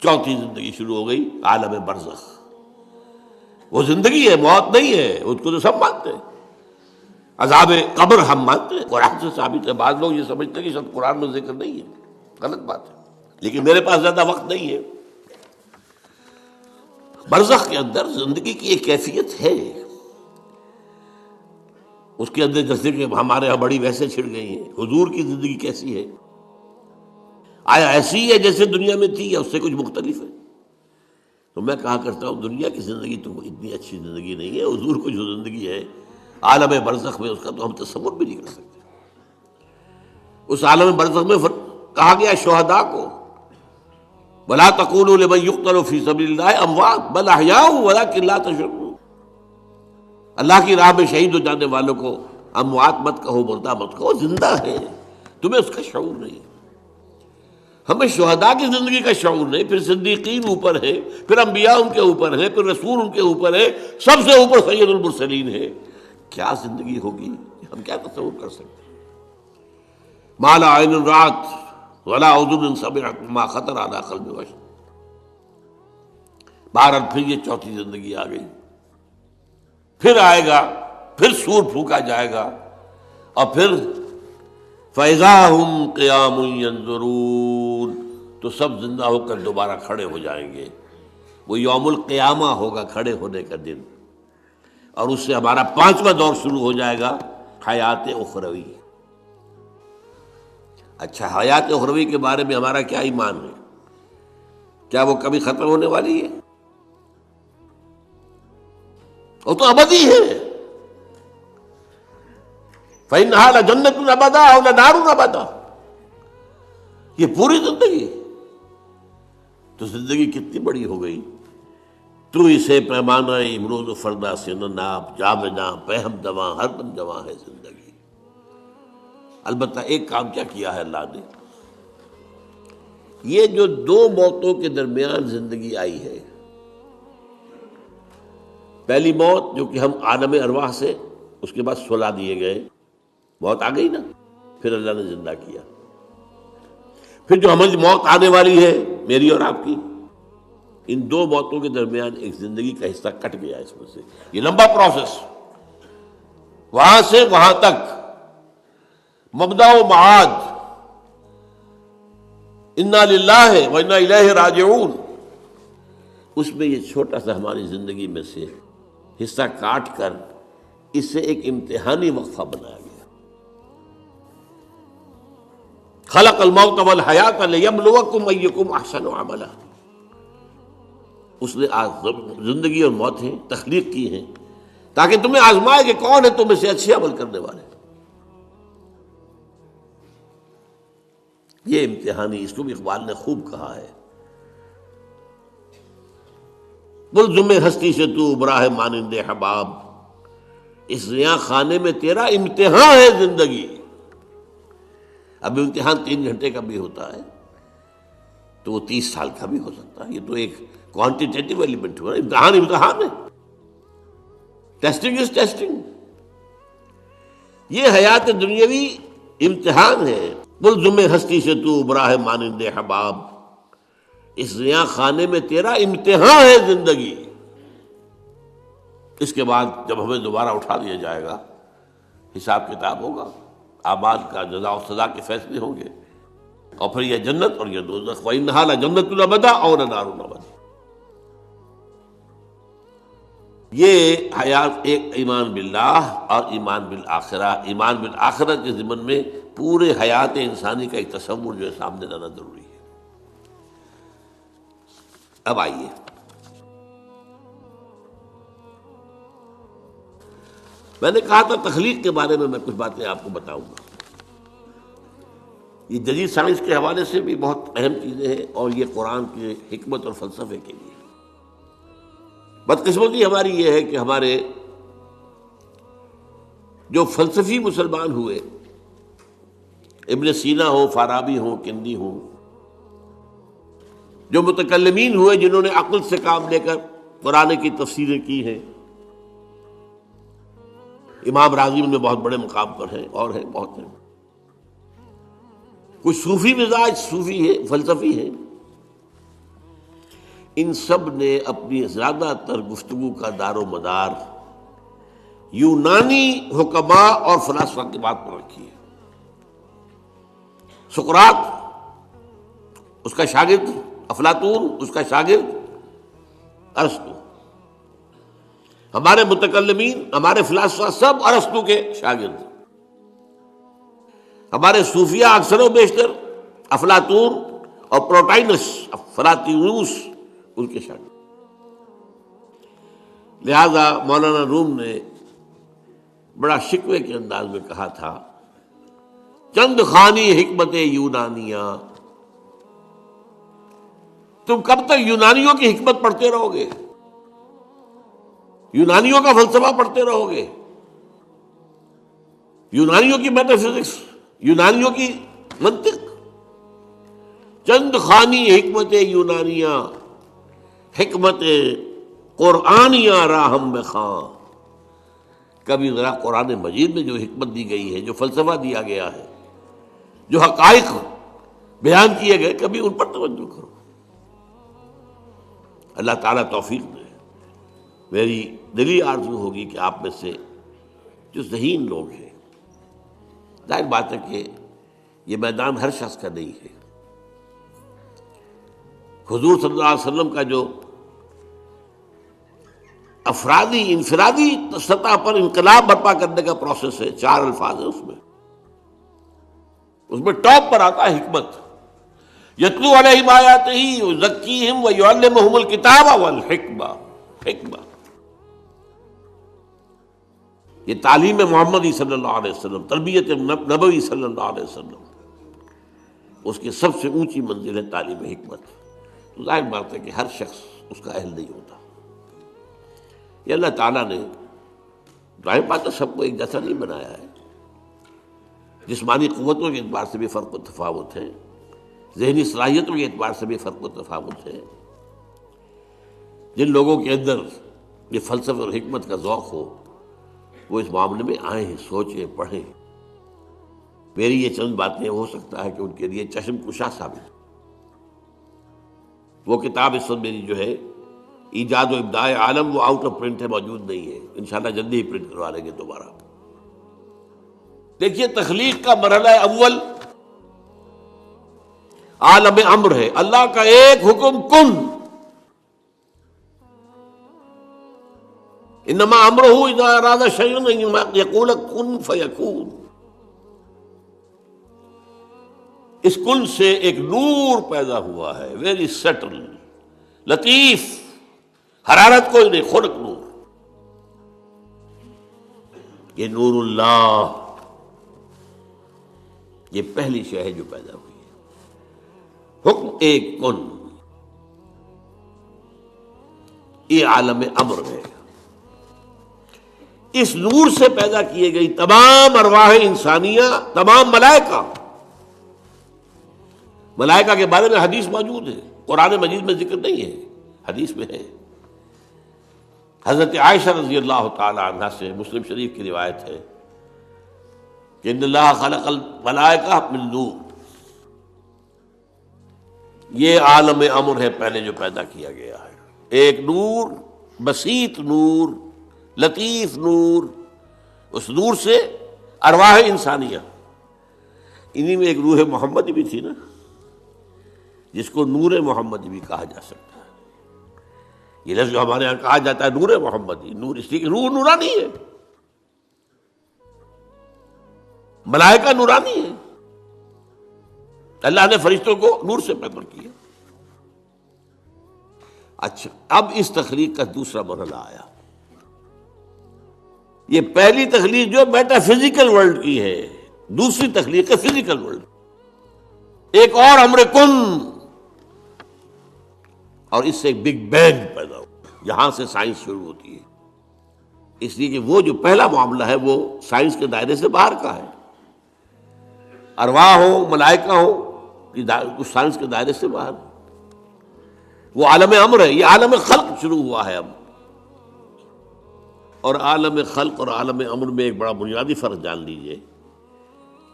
چوتھی زندگی شروع ہو گئی، عالم برزخ۔ وہ زندگی ہے، موت نہیں ہے، اس کو تو سب مانتے ہیں۔ عذاب قبر ہم مانتے ہیں، قرآن سے ثابت ہے۔ بعض لوگ یہ سمجھتے ہیں کہ شاید قرآن میں ذکر نہیں ہے، غلط بات ہے، لیکن میرے پاس زیادہ وقت نہیں ہے۔ برزخ کے اندر زندگی کی ایک کیفیت ہے، اس کے اندر جیسے کہ ہمارے یہاں بڑی ویسے چھڑ گئی ہیں۔ حضور کی زندگی کیسی ہے؟ آیا ایسی ہے جیسے دنیا میں تھی یا اس سے کچھ مختلف ہے؟ تو میں کہا کرتا ہوں دنیا کی زندگی تو اتنی اچھی زندگی نہیں ہے، حضور کو جو زندگی ہے عالم برزخ میں، اس کا تو ہم تصور بھی نہیں کر سکتے۔ اس عالم برزخ میں کہا گیا شہداء کو وَلَا تَقُولُوا لِمَن يُقْتَلُ فِي سَبِيلِ اللَّهِ أَمْوَاتٌ بَلْ أَحْيَاءٌ وَلَٰكِن لَا تَشْعُرُونَ۔ اللہ کی راہ میں شہید ہو جانے والوں کو اموات مت کہو، مردہ مت کہو، زندہ ہے، تمہیں اس کا شعور نہیں۔ ہمیں شہداء کی زندگی کا شعور نہیں، پھر صدیقین اوپر ہے، پھر انبیاء ان کے اوپر ہے، پھر رسول ان کے اوپر ہے، سب سے اوپر سید المرسلین ہے۔ کیا زندگی ہوگی، ہم کیا تصور کر سکتے ہیں؟ ما لا عین رأت ولا اذن سمعت ما خطر علی قلب بشر۔ بہرحال پھر یہ چوتھی زندگی آ گئی، پھر آئے گا، پھر سور پھونکا جائے گا، اور پھر فَإِذَا هُمْ قِيَامٌ يَنظُرُونَ، تو سب زندہ ہو کر دوبارہ کھڑے ہو جائیں گے۔ وہ یوم القیامہ ہوگا، کھڑے ہونے کا دن، اور اس سے ہمارا پانچواں دور شروع ہو جائے گا، حیات اخروی۔ اچھا، حیات اخروی کے بارے میں ہمارا کیا ایمان ہے؟ کیا وہ کبھی ختم ہونے والی ہے؟ وہ تو ابدی ہے۔ فَإِنَّهَا لَجَنَّةٌ أَبَدًا أَوْ لَنَارٌ أَبَدًا۔ یہ پوری زندگی تو زندگی کتنی بڑی ہو گئی۔ تو اسے پیمانہ امروز و فردا سے نہ ناپ، جام جاں پہم دواں ہر دم جواں ہے زندگی۔ البتہ ایک کام کیا کیا ہے اللہ نے، یہ جو دو موتوں کے درمیان زندگی آئی ہے، پہلی موت جو کہ ہم عالم ارواح سے، اس کے بعد سلا دیے گئے، موت آ گئی نا، پھر اللہ نے زندہ کیا۔ پھر جو ہماری موت آنے والی ہے، میری اور آپ کی، ان دو موتوں کے درمیان ایک زندگی کا حصہ کٹ گیا اس میں سے۔ یہ لمبا پروسیس، وہاں سے وہاں تک، مبدا و معاد، انا للہ و انا الیہ راجعون، اس میں یہ چھوٹا سا ہماری زندگی میں سے حصہ کاٹ کر اس سے ایک امتحانی وقفہ بنایا گیا۔ خلق الموت والحیات لیبلوکم ایکم احسن عملا۔ اس نے زندگی اور موتیں تخلیق کی ہیں تاکہ تمہیں آزمائے کہ کون ہے تم میں سے اچھے عمل کرنے والے۔ یہ امتحانی، اس کو بھی اقبال نے خوب کہا ہے، ملزم ہستی سے تو ابرا ہے مانند حباب، اس زیاں خانے میں تیرا امتحان ہے زندگی۔ اب امتحان 3 گھنٹے کا بھی ہوتا ہے تو وہ 30 سال کا بھی ہو سکتا ہے۔ یہ تو ایک کوانٹیٹیو ایلیمنٹ ہوا، امتحان امتحان ہے، ٹیسٹنگ از ٹیسٹنگ۔ یہ حیات دنیاوی امتحان ہے، ملزم ہستی سے تو ابرا ہے مانند حباب، اس زیاں خانے میں تیرا امتحان ہے زندگی۔ اس کے بعد جب ہمیں دوبارہ اٹھا دیا جائے گا، حساب کتاب ہوگا، اعمال کا جزا و سزا کے فیصلے ہوں گے، اور پھر یہ جنت اور یہ دوزخ۔ وَإِنَّهَا لَجَنَّةٌ أَبَدًا أَوْ لَنَارٌ أَبَدًا۔ یہ حیات ایک ایمان باللہ اور ایمان بالآخرہ، ایمان بالآخرہ کے ضمن میں پورے حیات انسانی کا ایک تصور جو ہے سامنے لانا ضروری ہے۔ اب آئیے، میں نے کہا تھا تخلیق کے بارے میں کچھ باتیں آپ کو بتاؤں گا۔ یہ جدید سائنس کے حوالے سے بھی بہت اہم چیزیں ہیں، اور یہ قرآن کی حکمت اور فلسفے کے لیے۔ بدقسمتی ہماری یہ ہے کہ ہمارے جو فلسفی مسلمان ہوئے، ابن سینا ہو، فارابی ہو، کندی ہو، جو متکلمین ہوئے جنہوں نے عقل سے کام لے کر قرآن کی تفسیریں کی ہیں، امام راضی میں بہت بڑے مقام پر ہیں، اور ہیں بہت ہیں، کچھ صوفی مزاج صوفی ہے، فلسفی ہے، ان سب نے اپنی زیادہ تر گفتگو کا دار و مدار یونانی حکماء اور فلاسفہ کی بات پر رکھی ہے۔ سقراط اس کا شاگرد، افلاطون اس کا شاگرد، ارسطو۔ ہمارے متکلمین، ہمارے فلاسفہ سب ارسطو کے شاگرد۔ ہمارے صوفیہ اکثر و بیشتر افلاطون اور پروٹائنس، فلاطینوس ان کے شاگرد۔ لہذا مولانا روم نے بڑا شکوے کے انداز میں کہا تھا، چند خوانی حکمت یونانیہ، تم کب تک یونانیوں کی حکمت پڑھتے رہو گے، یونانیوں کا فلسفہ پڑھتے رہو گے، یونانیوں کی میٹا فزکس، یونانیوں کی منطق؟ چند خوانی حکمت یونانیہ، حکمت قرآنیہ راہم میں خاں۔ کبھی ذرا قرآن مجید میں جو حکمت دی گئی ہے، جو فلسفہ دیا گیا ہے، جو حقائق بیان کیے گئے، کبھی ان پر توجہ کرو۔ اللہ تعالیٰ توفیق دے۔ میری دلی آرزو ہوگی کہ آپ میں سے جو ذہین لوگ ہیں، ظاہر بات ہے کہ یہ میدان ہر شخص کا نہیں ہے۔ حضور صلی اللہ علیہ وسلم کا جو افرادی انفرادی سطح پر انقلاب برپا کرنے کا پروسیس ہے، 4 الفاظ ہیں اس میں ٹاپ پر آتا ہے حکمت۔ یتلو علیہم آیاتہ یزکیہم ویعلمہم الکتاب والحکمہ۔ حکمہ یہ تعلیم محمدی صلی اللہ علیہ وسلم، تربیت نبوی صلی اللہ علیہ وسلم، اس کی سب سے اونچی منزل ہے تعلیم حکمت۔ تو ظاہر بات ہے کہ ہر شخص اس کا اہل نہیں ہوتا۔ یہ اللہ تعالیٰ نے ظاہر بات ہے سب کو ایک جیسا نہیں بنایا ہے۔ جسمانی قوتوں کے اعتبار سے بھی فرق و تفاوت ہے، ذہنی صلاحیتوں کے اعتبار سے بھی فرق و تفاوت ہے۔ جن لوگوں کے اندر یہ فلسفہ اور حکمت کا ذوق ہو، وہ اس معاملے میں آئیں، سوچیں، پڑھیں۔ میری یہ چند باتیں ہو سکتا ہے کہ ان کے لیے چشم کشا ثابت۔ وہ کتاب اس وقت میری جو ہے ایجاد و ابداع عالم، وہ آؤٹ آف پرنٹ ہے، موجود نہیں ہے، انشاءاللہ جلدی ہی پرنٹ کروا لیں گے دوبارہ۔ دیکھیے تخلیق کا مرحلہ اول عالم امر ہے، اللہ کا ایک حکم کن، انما امرہ اذا اراد شیئا ان یقول کن فیکون۔ اس کن سے ایک نور پیدا ہوا ہے، ویری سٹل، لطیف، حرارت کوئی نہیں، خلق نور۔ یہ نور اللہ، یہ پہلی شے ہے جو پیدا ہوئی ہے۔ حکم ایک کن، یہ عالم امر ہے۔ اس نور سے پیدا کیے گئی تمام ارواح انسانیہ، تمام ملائکہ۔ ملائکہ کے بارے میں حدیث موجود ہے، قرآن مجید میں ذکر نہیں ہے، حدیث میں ہے۔ حضرت عائشہ رضی اللہ تعالی عنہا سے مسلم شریف کی روایت ہے کہ ان اللہ خلق الملائکہ من نور۔ یہ عالم امر ہے پہلے جو پیدا کیا گیا ہے، ایک نور، بسیط نور، لطیف نور۔ اس نور سے ارواح انسانیہ، انہی میں ایک روح محمدی بھی تھی نا، جس کو نور محمدی بھی کہا جا سکتا ہے۔ یہ لفظ جو ہمارے یہاں کہا جاتا ہے نور محمدی، نور اس لیے کہ روح نورانی ہے، ملائکہ نورانی ہے، اللہ نے فرشتوں کو نور سے پیدا کیا۔ اچھا، اب اس تخلیق کا دوسرا مرحلہ آیا۔ یہ پہلی تخلیق جو میٹا فزیکل ورلڈ کی ہے، دوسری تخلیق ہے فزیکل ورلڈ۔ ایک اور امر کن، اور اس سے ایک بگ بینگ پیدا ہو، یہاں سے سائنس شروع ہوتی ہے۔ اس لیے کہ وہ جو پہلا معاملہ ہے وہ سائنس کے دائرے سے باہر کا ہے، ارواح ہو، ملائکہ ہو، کچھ سائنس کے دائرے سے باہر، وہ عالم امر ہے۔ یہ عالم خلق شروع ہوا ہے اب، اور عالم خلق اور عالم امر میں ایک بڑا بنیادی فرق جان لیجئے۔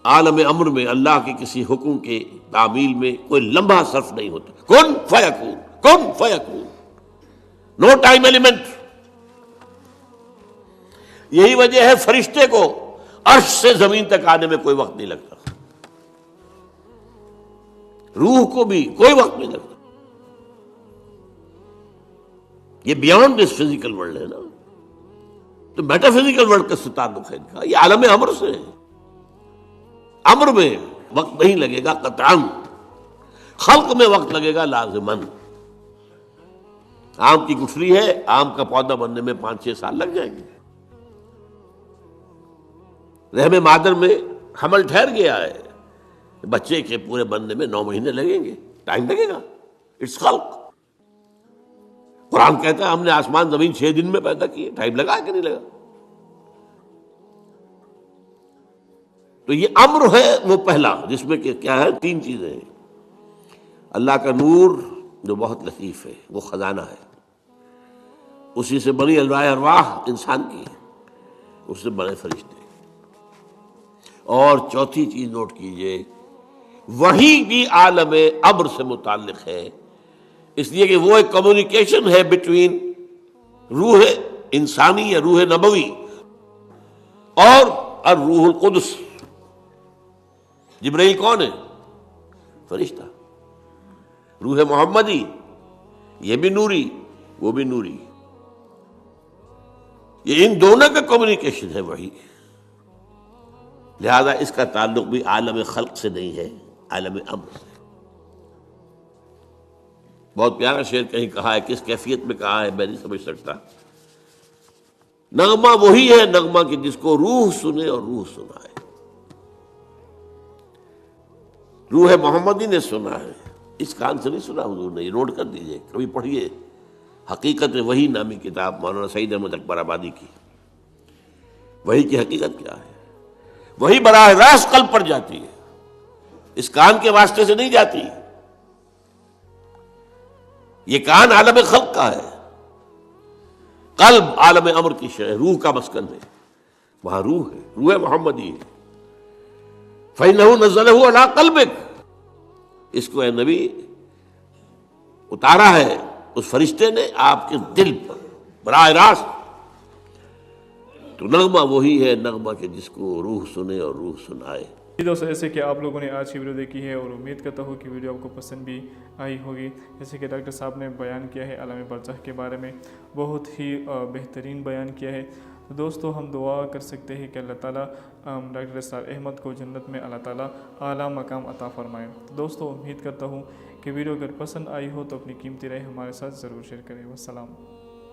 عالم امر میں اللہ کے کسی حکم کے تعمیل میں کوئی لمحہ صرف نہیں ہوتا، کن فیکون، کن فیکون۔ نو ٹائم ایلیمنٹ. یہی وجہ ہے فرشتے کو عرش سے زمین تک آنے میں کوئی وقت نہیں لگتا، روح کو بھی کوئی وقت نہیں لگتا. یہ بیانڈ دس فزیکل ورلڈ ہے نا. تو میٹا فزیکل ورلڈ کا سے تعلق ہے ان کا، یہ عالم امر سے ہے. امر میں وقت نہیں لگے گا قطعاً، خلق میں وقت لگے گا لازماً. آم کی گٹھلی ہے، آم کا پودا بننے میں 5-6 سال لگ جائیں گے. رحم مادر میں حمل ٹھہر گیا ہے، بچے کے پورے بننے میں 9 مہینے لگیں گے، ٹائم لگے گا. اٹس خلق. قرآن کہتا ہے ہم نے آسمان زمین 6 دن میں پیدا کیے، ٹائم لگا کہ نہیں لگا؟ تو یہ امر ہے وہ پہلا، جس میں کہ کیا ہے 3 چیزیں ہیں. اللہ کا نور جو بہت لطیف ہے، وہ خزانہ ہے، اسی سے بنی ارواح انسان کی، اس سے بنے فرشتے. اور چوتھی چیز نوٹ کیجئے، وہی بھی عالم امر سے متعلق ہے، اس لیے کہ وہ ایک کمیونیکیشن ہے بٹوین روح انسانی یا روح نبوی اور الروح القدس. جبرائیل کون ہے؟ فرشتہ. روح محمدی یہ بھی نوری، وہ بھی نوری. یہ ان دونوں کا کمیونیکیشن ہے وہی. لہذا اس کا تعلق بھی عالم خلق سے نہیں ہے، عالم امر سے. بہت پیارا شعر کہیں کہا ہے، کس کیفیت میں کہا ہے میں نہیں سمجھ سکتا. نغمہ وہی ہے نغمہ کہ جس کو روح سنے اور روح سنائے. روح محمدی نے سنا ہے، اس کان سے نہیں سنا حضور نے. یہ نوٹ کر دیجئے، کبھی پڑھیے حقیقت وحی نامی کتاب مولانا سعید احمد اکبر آبادی کی. وحی کی حقیقت کیا ہے؟ وہی براہ راست قلب پر جاتی ہے، اس کان کے واسطے سے نہیں جاتی. یہ کان عالم خلق کا ہے، قلب عالم امر کی شے، روح کا مسکن ہے. وہاں روح ہے، روح محمدی ہے. فَإِنَّهُ نَزَّلَهُ عَلَىٰ قَلْبِكَ، اس کو اے نبی اتارا ہے اس فرشتے نے آپ کے دل پر براہ راست. تو نغمہ وہی ہے نغمہ کہ جس کو روح سنے اور روح سنائے. دوستوں جیسے کہ آپ لوگوں نے آج کی ویڈیو دیکھی ہے اور امید کرتا ہوں کہ ویڈیو آپ کو پسند بھی آئی ہوگی. جیسے کہ ڈاکٹر صاحب نے بیان کیا ہے عالم برزخ کے بارے میں، بہت ہی بہترین بیان کیا ہے. تو دوستو ہم دعا کر سکتے ہیں کہ اللہ تعالیٰ ڈاکٹر اسرار احمد کو جنت میں اللہ تعالیٰ اعلیٰ مقام عطا فرمائے. تو دوستو امید کرتا ہوں کہ ویڈیو اگر پسند آئی ہو تو اپنی قیمتی رائے ہمارے ساتھ ضرور شیئر کریں. والسلام.